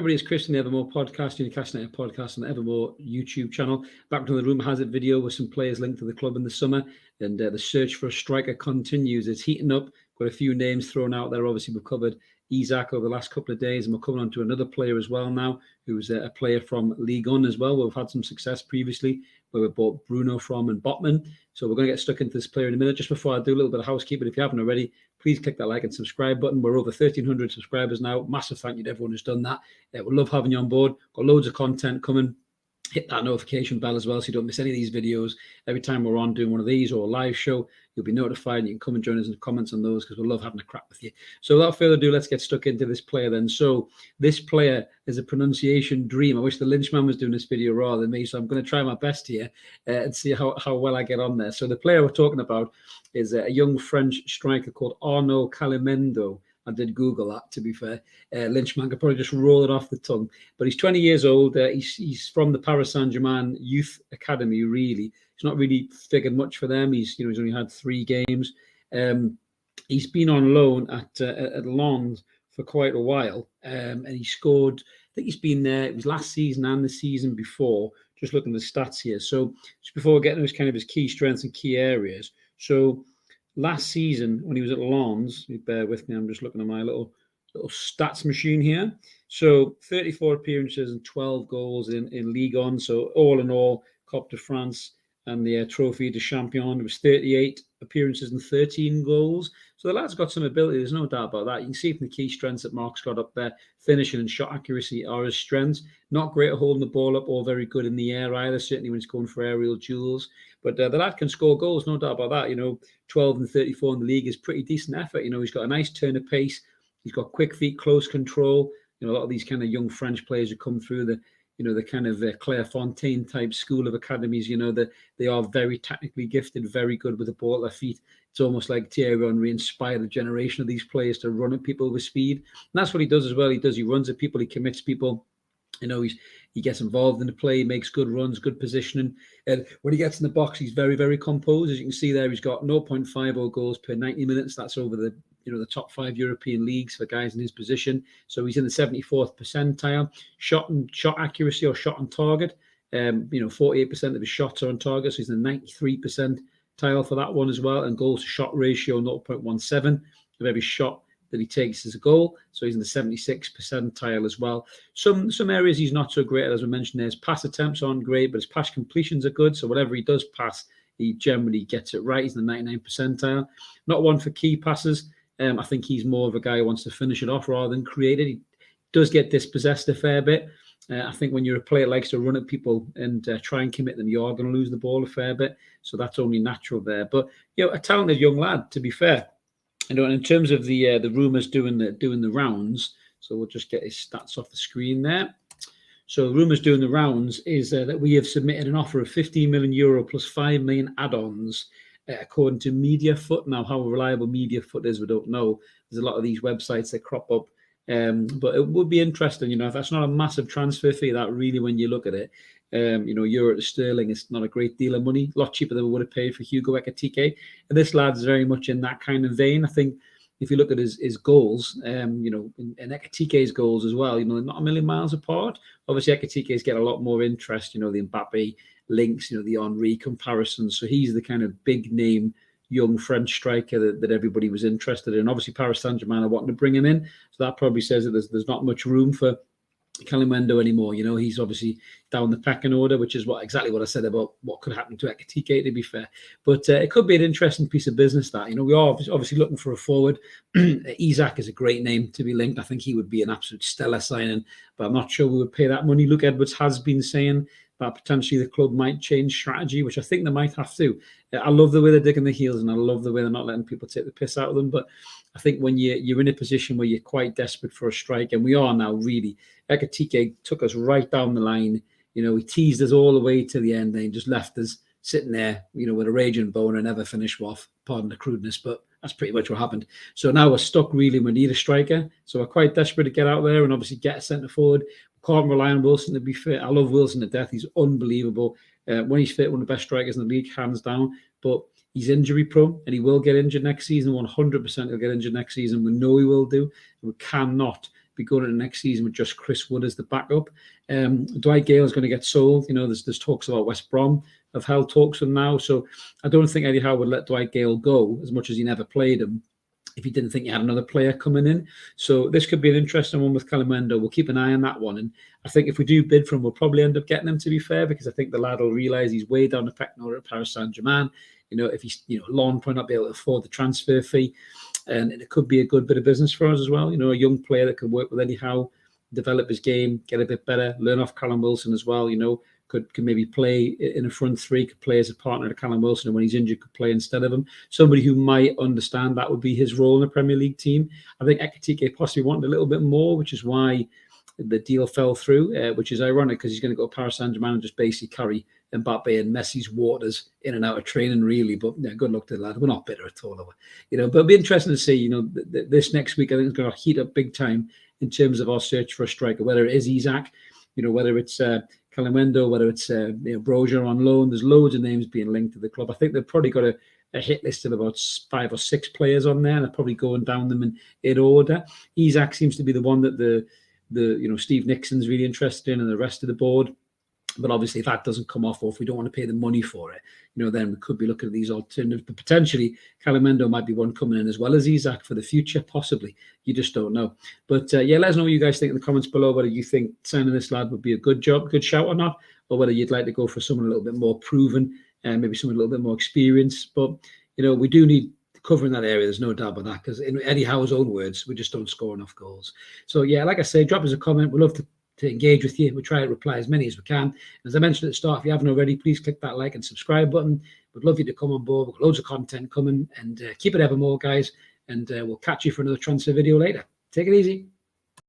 everybody, it's Chris from the Evermore podcast, Newcastle United podcast, and the Evermore YouTube channel. Back to the Rumour Has It video with some players linked to the club in the summer, and the search for a striker continues. It's heating up. Got a few names thrown out there. Obviously, we've covered Isaac over the last couple of days, and we're coming on to another player as well now, who's a player from Ligue 1 as well. We've had some success previously, where we bought Bruno from and Botman. So we're going to get stuck into this player in a minute. Just before I do a little bit of housekeeping, if you haven't already, please click that like and subscribe button. We're over 1,300 subscribers now. Massive thank you to everyone who's done that. We love having you on board. Got loads of content coming. Hit that notification bell as well so you don't miss any of these videos. Every time we're on doing one of these or a live show, you'll be notified and you can come and join us in the comments on those because we love having a crack with you. So without further ado, let's get stuck into this player then. So this player is a pronunciation dream. I wish the Lynchman was doing this video rather than me, so I'm going to try my best here and see how well I get on there. So the player we're talking about is a young French striker called Arnaud Kalimuendo. I did Google that, to be fair. Lynchman could probably just roll it off the tongue. But he's 20 years old. He's from the Paris Saint-Germain Youth Academy, really. He's not really figured much for them. He's only had 3 games. He's been on loan at Lens for quite a while. And he scored, I think he's been there, it was last season and the season before. Just looking at the stats here. So just before getting to his key strengths and key areas. So last season, when he was at Lens, bear with me, I'm just looking at my little stats machine here. So 34 appearances and 12 goals in Ligue 1. So all in all, Coupe de France and the Trophy de Champion, it was 38 appearances and 13 goals. So the lad's got some ability, there's no doubt about that. You can see from the key strengths that Mark's got up there, finishing and shot accuracy are his strengths. Not great at holding the ball up or very good in the air either, certainly when he's going for aerial duels. But the lad can score goals, no doubt about that. 12 and 34 in the league is pretty decent effort. He's got a nice turn of pace. He's got quick feet, close control. A lot of these kind of young French players who come through the kind of Clairefontaine type school of academies, that they are very technically gifted, very good with the ball at their feet. It's almost like Thierry Henry inspired a generation of these players to run at people with speed. And that's what he does as well. He runs at people, he commits people. He gets involved in the play, makes good runs, good positioning. And when he gets in the box, he's very, very composed. As you can see there, he's got 0.50 goals per 90 minutes. That's over the top 5 European leagues for guys in his position. So he's in the 74th percentile. Shot accuracy or shot on target. 48% of his shots are on target. So he's in the 93 percentile for that one as well. And goals to shot ratio 0.17 of every shot that he takes as a goal. So he's in the 76th percentile as well. Some areas he's not so great at, as we mentioned, his pass attempts aren't great, but his pass completions are good. So whatever he does pass, he generally gets it right. He's in the 99th percentile. Not one for key passes. I think he's more of a guy who wants to finish it off rather than create it. He does get dispossessed a fair bit. I think when you're a player that likes to run at people and try and commit them, you are going to lose the ball a fair bit. So that's only natural there. But a talented young lad, to be fair. In terms of the Rumours doing the rounds, so we'll just get his stats off the screen there. So Rumours doing the rounds is that we have submitted an offer of €15 million plus 5 million add-ons, according to MediaFoot. Now, how reliable MediaFoot is, we don't know. There's a lot of these websites that crop up. But it would be interesting, if that's not a massive transfer fee, that really, when you look at it, euro to sterling, it's not a great deal of money, a lot cheaper than we would have paid for Hugo Ekitike. And this lad's very much in that kind of vein. I think if you look at his goals, and Ekitike's goals as well, they're not a million miles apart. Obviously, Ekitike's get a lot more interest, the Mbappe links, the Henry comparisons. So he's the kind of big name young French striker that everybody was interested in. Obviously, Paris Saint-Germain are wanting to bring him in. So that probably says that there's not much room for Kalimuendo anymore. He's obviously down the pecking order, which is exactly what I said about what could happen to Ekitike, to be fair. But it could be an interesting piece of business that, we are obviously looking for a forward. Isaac is a great name to be linked. I think he would be an absolute stellar signing, but I'm not sure we would pay that money. Luke Edwards has been saying that potentially the club might change strategy, which I think they might have to. I love the way they're digging the heels, and I love the way they're not letting people take the piss out of them. But I think when you're in a position where you're quite desperate for a strike, and we are now really, Ekitike took us right down the line. He teased us all the way to the end, and he just left us sitting there, with a raging bone and never finished off. Pardon the crudeness, but that's pretty much what happened. So now we're stuck really. We need a striker. So we're quite desperate to get out there and obviously get a centre forward. We can't rely on Wilson to be fit. I love Wilson to death. He's unbelievable. When he's fit, one of the best strikers in the league, hands down. But he's injury prone and he will get injured next season. 100% he'll get injured next season. We know he will do. We cannot be going into next season with just Chris Wood as the backup. Dwight Gale is going to get sold. There's talks about West Brom have held talks with him now. So I don't think Eddie Howe would let Dwight Gale go, as much as he never played him, if he didn't think he had another player coming in. So this could be an interesting one with Kalimuendo. We'll keep an eye on that one. And I think if we do bid for him, we'll probably end up getting him, to be fair, because I think the lad will realise he's way down the pecking order at Paris Saint-Germain. If he's, Lon might not be able to afford the transfer fee. And it could be a good bit of business for us as well. A young player that can work with Eddie Howe, develop his game, get a bit better, learn off Callum Wilson as well. Could maybe play in a front three, could play as a partner to Callum Wilson, and when he's injured, could play instead of him. Somebody who might understand that would be his role in the Premier League team. I think Ekitike possibly wanted a little bit more, which is why the deal fell through, which is ironic because he's going to go to Paris Saint-Germain and just basically carry Mbappe and Messi's waters in and out of training, really. But good luck to the lad. We're not bitter at all. But it'll be interesting to see, this next week, I think it's going to heat up big time in terms of our search for a striker, whether it is Isak, whether it's Kalimuendo, whether it's Brozier on loan. There's loads of names being linked to the club. I think they've probably got a hit list of about 5 or 6 players on there, and they're probably going down them in order. Isak seems to be the one that the Steve Nixon's really interested in, and the rest of the board. But obviously, if that doesn't come off, or if we don't want to pay the money for it, then we could be looking at these alternatives. But potentially, Kalimuendo might be one coming in as well as Isak for the future, possibly. You just don't know. But let us know what you guys think in the comments below, whether you think signing this lad would be a good shout or not, or whether you'd like to go for someone a little bit more proven and maybe someone a little bit more experienced. But, we do need cover in that area. There's no doubt about that, because in Eddie Howe's own words, we just don't score enough goals. So, like I say, drop us a comment. We'd love to engage with you. We try to reply as many as we can. As I mentioned at the start, if you haven't already, please click that like and subscribe button. We'd love you to come on board. We've got loads of content coming, and keep it evermore, guys. And we'll catch you for another transfer video later. Take it easy.